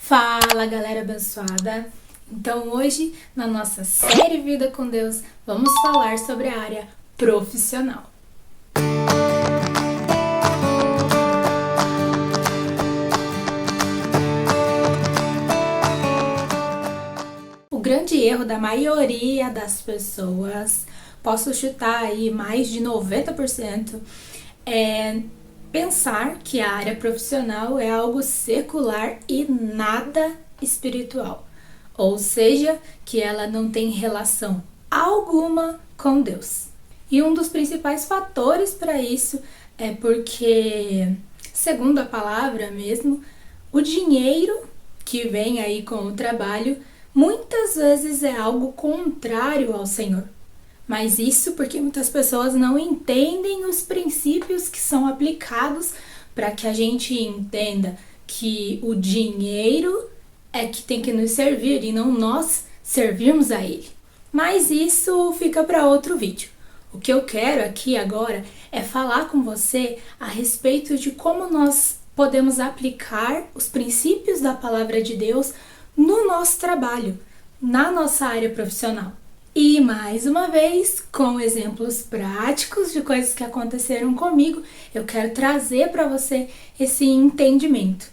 Fala, galera abençoada! Então hoje, na nossa série Vida com Deus, vamos falar sobre a área profissional. O grande erro da maioria das pessoas, posso chutar aí mais de 90%, é pensar que a área profissional é algo secular e nada espiritual. Ou seja, que ela não tem relação alguma com Deus. E um dos principais fatores para isso é porque, segundo a palavra mesmo, o dinheiro que vem aí com o trabalho muitas vezes é algo contrário ao Senhor. Mas isso porque muitas pessoas não entendem os princípios que são aplicados para que a gente entenda que o dinheiro é que tem que nos servir e não nós servirmos a ele. Mas isso fica para outro vídeo. O que eu quero aqui agora é falar com você a respeito de como nós podemos aplicar os princípios da palavra de Deus no nosso trabalho, na nossa área profissional. E mais uma vez, com exemplos práticos de coisas que aconteceram comigo, eu quero trazer para você esse entendimento.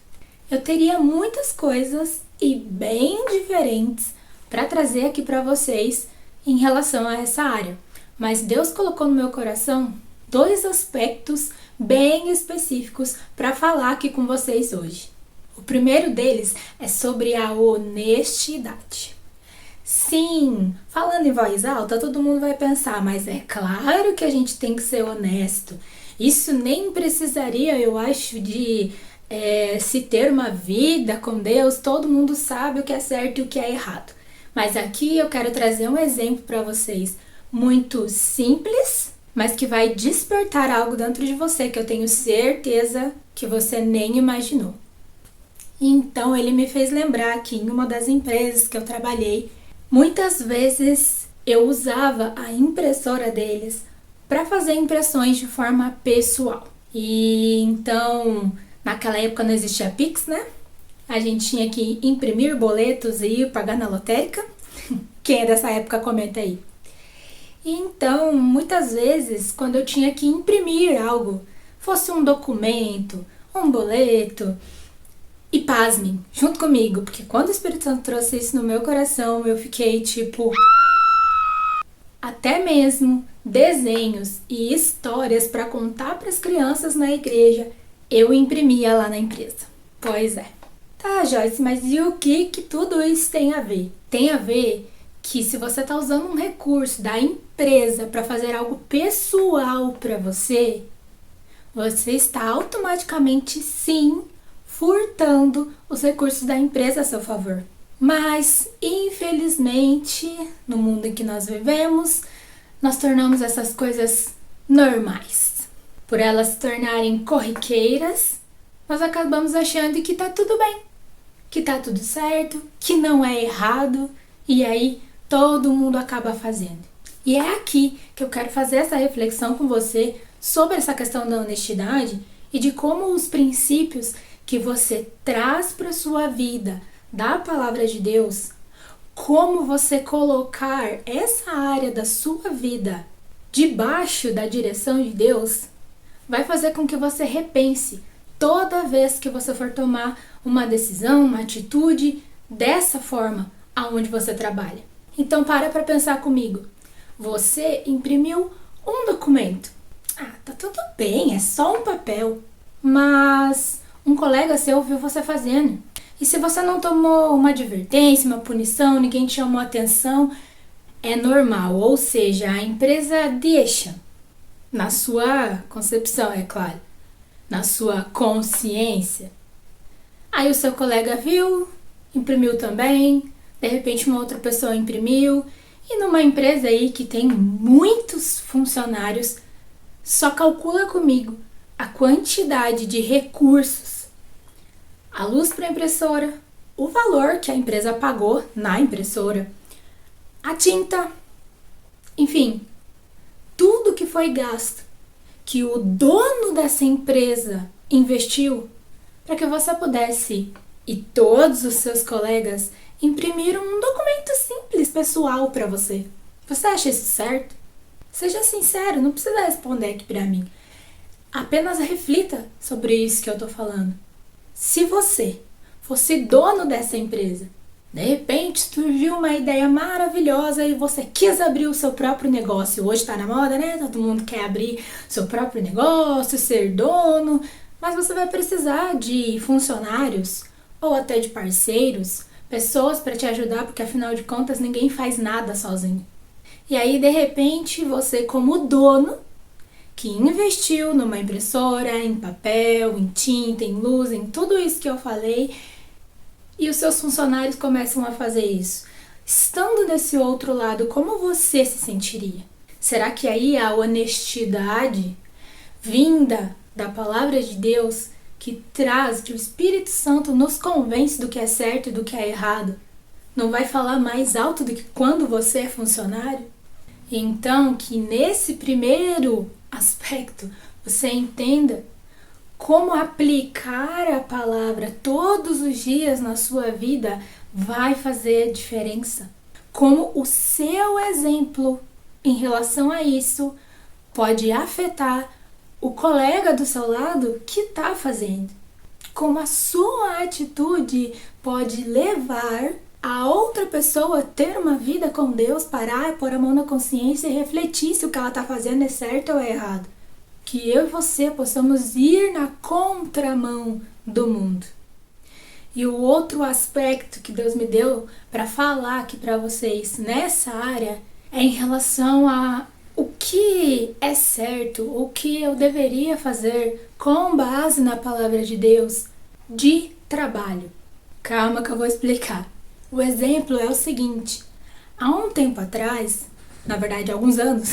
Eu teria muitas coisas e bem diferentes para trazer aqui para vocês em relação a essa área, mas Deus colocou no meu coração dois aspectos bem específicos para falar aqui com vocês hoje. O primeiro deles é sobre a honestidade. Sim, falando em voz alta, todo mundo vai pensar, mas é claro que a gente tem que ser honesto. Isso nem precisaria, eu acho, de se ter uma vida com Deus. Todo mundo sabe o que é certo e o que é errado. Mas aqui eu quero trazer um exemplo para vocês muito simples, mas que vai despertar algo dentro de você que eu tenho certeza que você nem imaginou. Então ele me fez lembrar que em uma das empresas que eu trabalhei, muitas vezes eu usava a impressora deles para fazer impressões de forma pessoal. E então, naquela época não existia Pix, né? A gente tinha que imprimir boletos e ir pagar na lotérica. Quem é dessa época, comenta aí. Então, muitas vezes, quando eu tinha que imprimir algo, fosse um documento, um boleto, e pasmem, junto comigo, porque quando o Espírito Santo trouxe isso no meu coração, eu fiquei tipo... Até mesmo desenhos e histórias para contar para as crianças na igreja, eu imprimia lá na empresa. Pois é. Tá, Joyce, mas e o que tudo isso tem a ver? Tem a ver que se você está usando um recurso da empresa para fazer algo pessoal para você, você está automaticamente, sim, furtando os recursos da empresa a seu favor. Mas, infelizmente, no mundo em que nós vivemos, nós tornamos essas coisas normais. Por elas se tornarem corriqueiras, nós acabamos achando que tá tudo bem, que tá tudo certo, que não é errado, e aí todo mundo acaba fazendo. E é aqui que eu quero fazer essa reflexão com você sobre essa questão da honestidade e de como os princípios que você traz para a sua vida da palavra de Deus, como você colocar essa área da sua vida debaixo da direção de Deus, vai fazer com que você repense toda vez que você for tomar uma decisão, uma atitude dessa forma aonde você trabalha. Então para pensar comigo. Você imprimiu um documento. Ah, tá tudo bem, é só um papel. Mas um colega seu viu você fazendo. E se você não tomou uma advertência, uma punição, ninguém te chamou atenção, é normal. Ou seja, a empresa deixa, na sua concepção, é claro, na sua consciência. Aí o seu colega viu, imprimiu também, de repente uma outra pessoa imprimiu. E numa empresa aí que tem muitos funcionários, só calcula comigo a quantidade de recursos, a luz para a impressora, o valor que a empresa pagou na impressora, a tinta, enfim, tudo que foi gasto, que o dono dessa empresa investiu para que você pudesse e todos os seus colegas imprimiram um documento simples pessoal para você. Você acha isso certo? Seja sincero, não precisa responder aqui para mim. Apenas reflita sobre isso que eu tô falando. Se você fosse dono dessa empresa, de repente surgiu uma ideia maravilhosa e você quis abrir o seu próprio negócio. Hoje tá na moda, né? Todo mundo quer abrir seu próprio negócio, ser dono, mas você vai precisar de funcionários ou até de parceiros, pessoas para te ajudar, porque afinal de contas ninguém faz nada sozinho. E aí, de repente, você como dono, que investiu numa impressora, em papel, em tinta, em luz, em tudo isso que eu falei, e os seus funcionários começam a fazer isso. Estando desse outro lado, como você se sentiria? Será que aí a honestidade vinda da palavra de Deus, que traz, que o Espírito Santo nos convence do que é certo e do que é errado, não vai falar mais alto do que quando você é funcionário? Então, que nesse primeiro aspecto você entenda como aplicar a palavra todos os dias na sua vida vai fazer diferença. Como o seu exemplo em relação a isso pode afetar o colega do seu lado que está fazendo. Como a sua atitude pode levar a outra pessoa ter uma vida com Deus, parar, pôr a mão na consciência e refletir se o que ela está fazendo é certo ou é errado. Que eu e você possamos ir na contramão do mundo. E o outro aspecto que Deus me deu para falar aqui para vocês nessa área é em relação a o que é certo, o que eu deveria fazer com base na palavra de Deus de trabalho. Calma que eu vou explicar. O exemplo é o seguinte: há um tempo atrás, na verdade há alguns anos,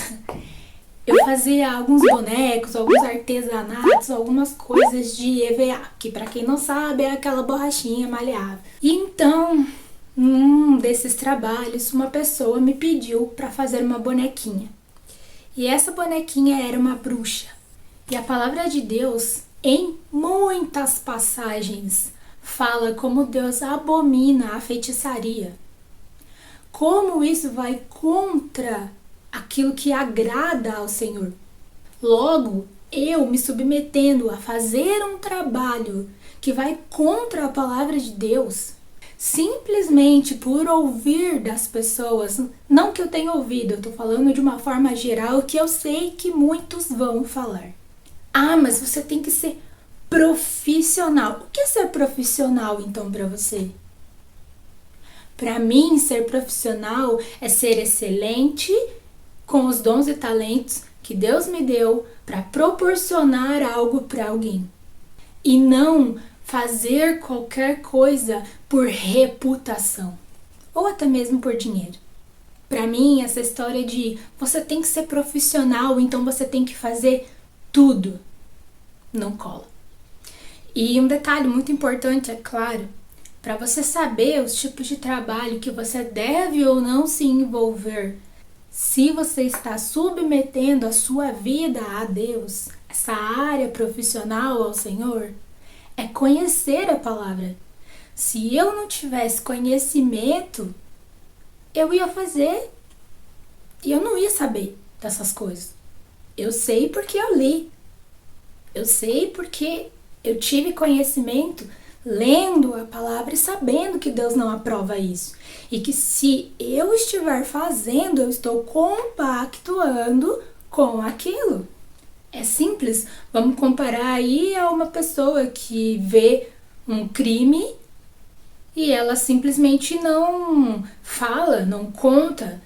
eu fazia alguns bonecos, alguns artesanatos, algumas coisas de EVA, que para quem não sabe é aquela borrachinha maleável. E então, num desses trabalhos, uma pessoa me pediu para fazer uma bonequinha. E essa bonequinha era uma bruxa. E a palavra de Deus, em muitas passagens, fala como Deus abomina a feitiçaria. Como isso vai contra aquilo que agrada ao Senhor. Logo, eu me submetendo a fazer um trabalho que vai contra a palavra de Deus, simplesmente por ouvir das pessoas, não que eu tenha ouvido, eu tô falando de uma forma geral que eu sei que muitos vão falar. Ah, mas você tem que ser profissional. O que é ser profissional, então, para você? Para mim, ser profissional é ser excelente com os dons e talentos que Deus me deu para proporcionar algo para alguém. E não fazer qualquer coisa por reputação. Ou até mesmo por dinheiro. Para mim, essa história de você tem que ser profissional, então você tem que fazer tudo, não cola. E um detalhe muito importante, é claro, para você saber os tipos de trabalho que você deve ou não se envolver, se você está submetendo a sua vida a Deus, essa área profissional ao Senhor, é conhecer a palavra. Se eu não tivesse conhecimento, eu ia fazer e eu não ia saber dessas coisas. Eu sei porque eu li. Eu sei porque eu tive conhecimento lendo a palavra e sabendo que Deus não aprova isso. E que se eu estiver fazendo, eu estou compactuando com aquilo. É simples. Vamos comparar aí a uma pessoa que vê um crime e ela simplesmente não fala, não conta.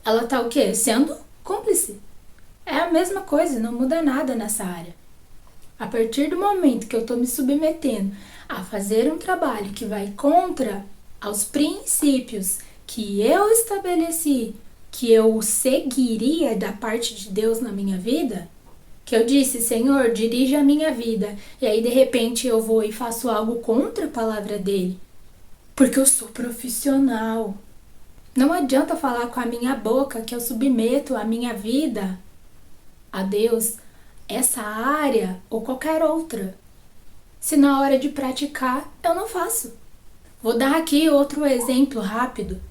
Ela tá o quê? Sendo cúmplice. É a mesma coisa, não muda nada nessa área. A partir do momento que eu estou me submetendo a fazer um trabalho que vai contra aos princípios que eu estabeleci, que eu seguiria da parte de Deus na minha vida, que eu disse, Senhor, dirige a minha vida, e aí de repente eu vou e faço algo contra a palavra dele, porque eu sou profissional. Não adianta falar com a minha boca que eu submeto a minha vida a Deus, essa área ou qualquer outra. se na hora de praticar eu não faço? Vou dar aqui outro exemplo rápido.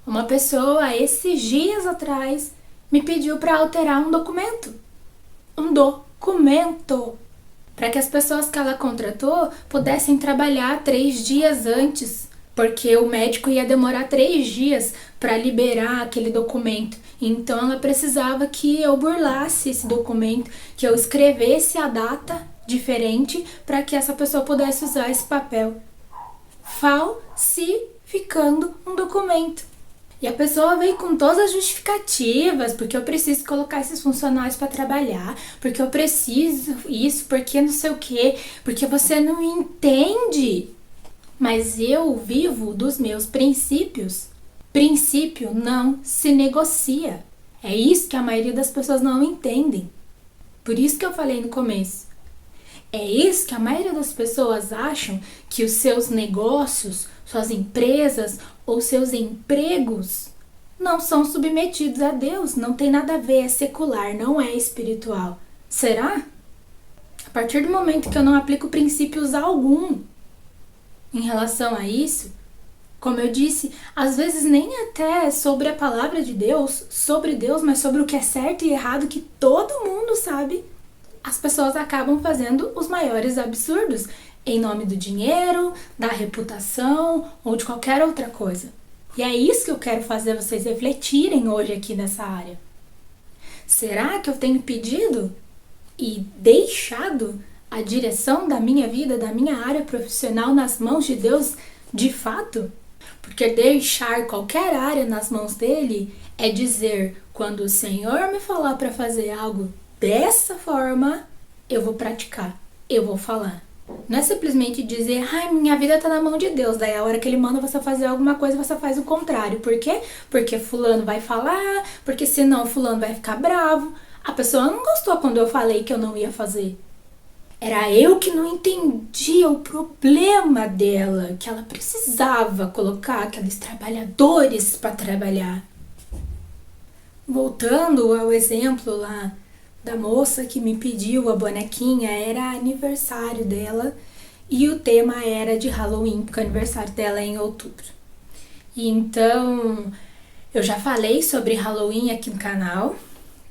Uma pessoa, esses dias atrás, me pediu para alterar um documento. Um documento! Para que as pessoas que ela contratou pudessem trabalhar 3 dias antes, porque o médico ia demorar 3 dias para liberar aquele documento. Então ela precisava que eu burlasse esse documento, que eu escrevesse a data diferente para que essa pessoa pudesse usar esse papel. Falsificando um documento. E a pessoa veio com todas as justificativas, porque eu preciso colocar esses funcionários para trabalhar, porque eu preciso isso, porque não sei o quê, porque você não entende. Mas eu vivo dos meus princípios. Princípio não se negocia. É isso que a maioria das pessoas não entendem. Por isso que eu falei no começo. É isso que a maioria das pessoas acham que os seus negócios, suas empresas ou seus empregos não são submetidos a Deus. Não tem nada a ver, é secular, não é espiritual. Será? A partir do momento que eu não aplico princípios algum em relação a isso, como eu disse, às vezes nem até sobre a palavra de Deus, sobre Deus, mas sobre o que é certo e errado que todo mundo sabe, as pessoas acabam fazendo os maiores absurdos em nome do dinheiro, da reputação ou de qualquer outra coisa. E é isso que eu quero fazer vocês refletirem hoje aqui nessa área. Será que eu tenho pedido e deixado a direção da minha vida, da minha área profissional nas mãos de Deus de fato? Porque deixar qualquer área nas mãos dele é dizer, quando o Senhor me falar para fazer algo dessa forma, eu vou praticar, eu vou falar. Não é simplesmente dizer, ai, minha vida tá na mão de Deus. Daí a hora que ele manda você fazer alguma coisa, você faz o contrário. Por quê? Porque fulano vai falar, porque senão fulano vai ficar bravo. A pessoa não gostou quando eu falei que eu não ia fazer. Era eu que não entendia o problema dela, que ela precisava colocar aqueles trabalhadores para trabalhar. Voltando ao exemplo lá da moça que me pediu a bonequinha, era aniversário dela e o tema era de Halloween, porque o aniversário dela é em outubro. E então, eu já falei sobre Halloween aqui no canal,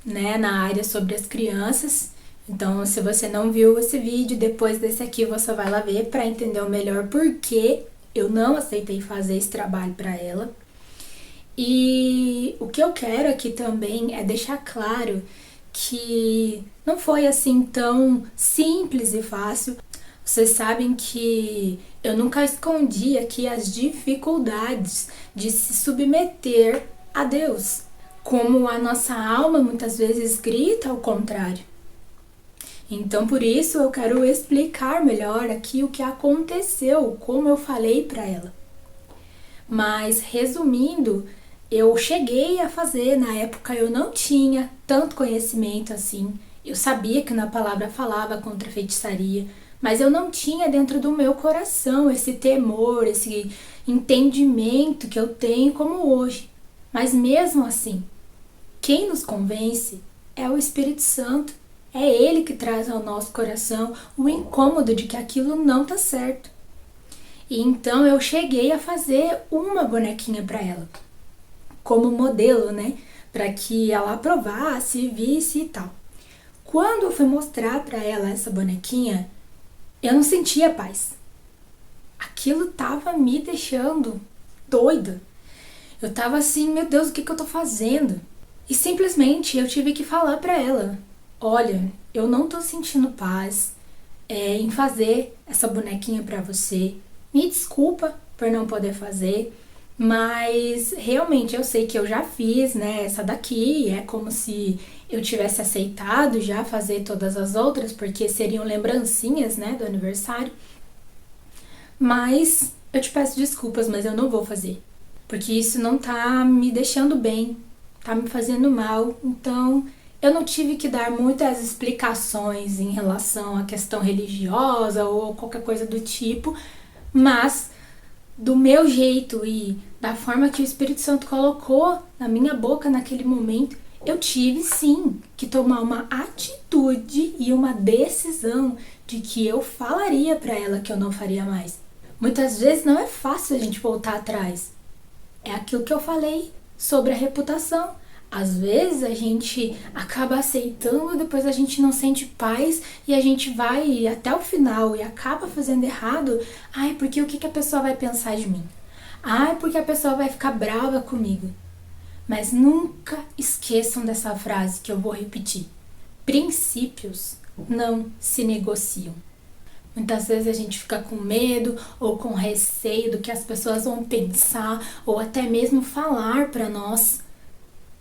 né, na área sobre as crianças. Então, se você não viu esse vídeo, depois desse aqui você vai lá ver para entender o melhor porque eu não aceitei fazer esse trabalho para ela. E o que eu quero aqui também é deixar claro que não foi assim tão simples e fácil. Vocês sabem que eu nunca escondi aqui as dificuldades de se submeter a Deus, como a nossa alma muitas vezes grita ao contrário. Então, por isso, eu quero explicar melhor aqui o que aconteceu, como eu falei para ela. Mas, resumindo, eu cheguei a fazer, na época eu não tinha tanto conhecimento assim. Eu sabia que na palavra falava contra a feitiçaria, mas eu não tinha dentro do meu coração esse temor, esse entendimento que eu tenho como hoje. Mas mesmo assim, quem nos convence é o Espírito Santo. É Ele que traz ao nosso coração o incômodo de que aquilo não está certo. E então eu cheguei a fazer uma bonequinha para ela, como modelo, né? Para que ela aprovasse, visse e tal. Quando eu fui mostrar para ela essa bonequinha, eu não sentia paz. Aquilo tava me deixando doida. Eu tava assim, meu Deus, o que eu tô fazendo? E simplesmente eu tive que falar para ela, olha, eu não tô sentindo paz em fazer essa bonequinha para você. Me desculpa por não poder fazer, mas realmente eu sei que eu já fiz, né, essa daqui, é como se eu tivesse aceitado já fazer todas as outras, porque seriam lembrancinhas, né, do aniversário. Mas eu te peço desculpas, mas eu não vou fazer, porque isso não tá me deixando bem, tá me fazendo mal. Então eu não tive que dar muitas explicações em relação à questão religiosa ou qualquer coisa do tipo, mas do meu jeito e da forma que o Espírito Santo colocou na minha boca naquele momento, eu tive sim que tomar uma atitude e uma decisão de que eu falaria para ela que eu não faria mais. Muitas vezes não é fácil a gente voltar atrás. É aquilo que eu falei sobre a reputação. Às vezes a gente acaba aceitando, depois a gente não sente paz e a gente vai até o final e acaba fazendo errado. Ai, porque o que a pessoa vai pensar de mim? Ai, porque a pessoa vai ficar brava comigo. Mas nunca esqueçam dessa frase que eu vou repetir. Princípios não se negociam. Muitas vezes a gente fica com medo ou com receio do que as pessoas vão pensar ou até mesmo falar para nós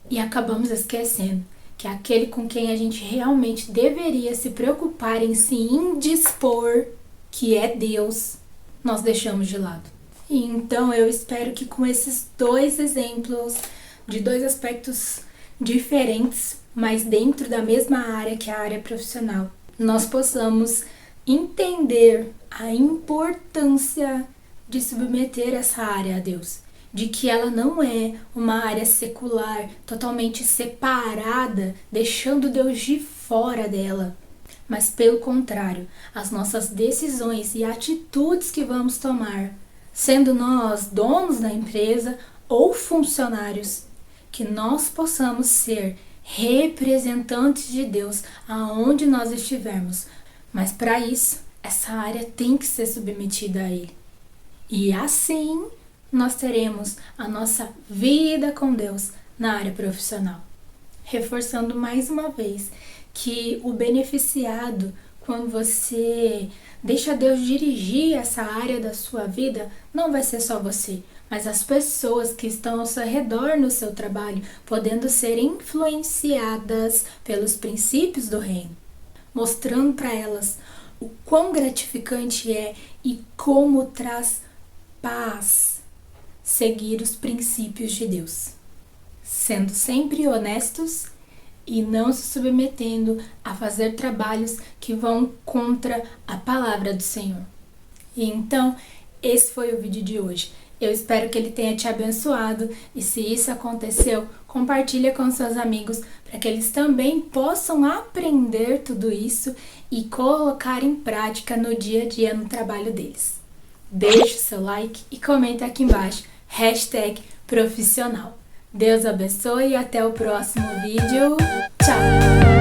e acabamos esquecendo que aquele com quem a gente realmente deveria se preocupar em se indispor, que é Deus, nós deixamos de lado. E então eu espero que com esses dois exemplos de dois aspectos diferentes, mas dentro da mesma área que é a área profissional, nós possamos entender a importância de submeter essa área a Deus, de que ela não é uma área secular, totalmente separada, deixando Deus de fora dela, mas pelo contrário, as nossas decisões e atitudes que vamos tomar, sendo nós donos da empresa ou funcionários, que nós possamos ser representantes de Deus aonde nós estivermos. Mas para isso, essa área tem que ser submetida a Ele. E assim, nós teremos a nossa vida com Deus na área profissional. Reforçando mais uma vez que o beneficiado, quando você deixa Deus dirigir essa área da sua vida, não vai ser só você, mas as pessoas que estão ao seu redor no seu trabalho, podendo ser influenciadas pelos princípios do reino, mostrando para elas o quão gratificante é e como traz paz seguir os princípios de Deus, sendo sempre honestos e não se submetendo a fazer trabalhos que vão contra a palavra do Senhor. E então, esse foi o vídeo de hoje. Eu espero que ele tenha te abençoado e se isso aconteceu, compartilha com seus amigos para que eles também possam aprender tudo isso e colocar em prática no dia a dia no trabalho deles. Deixe seu like e comenta aqui embaixo, #profissional. Deus abençoe e até o próximo vídeo. Tchau!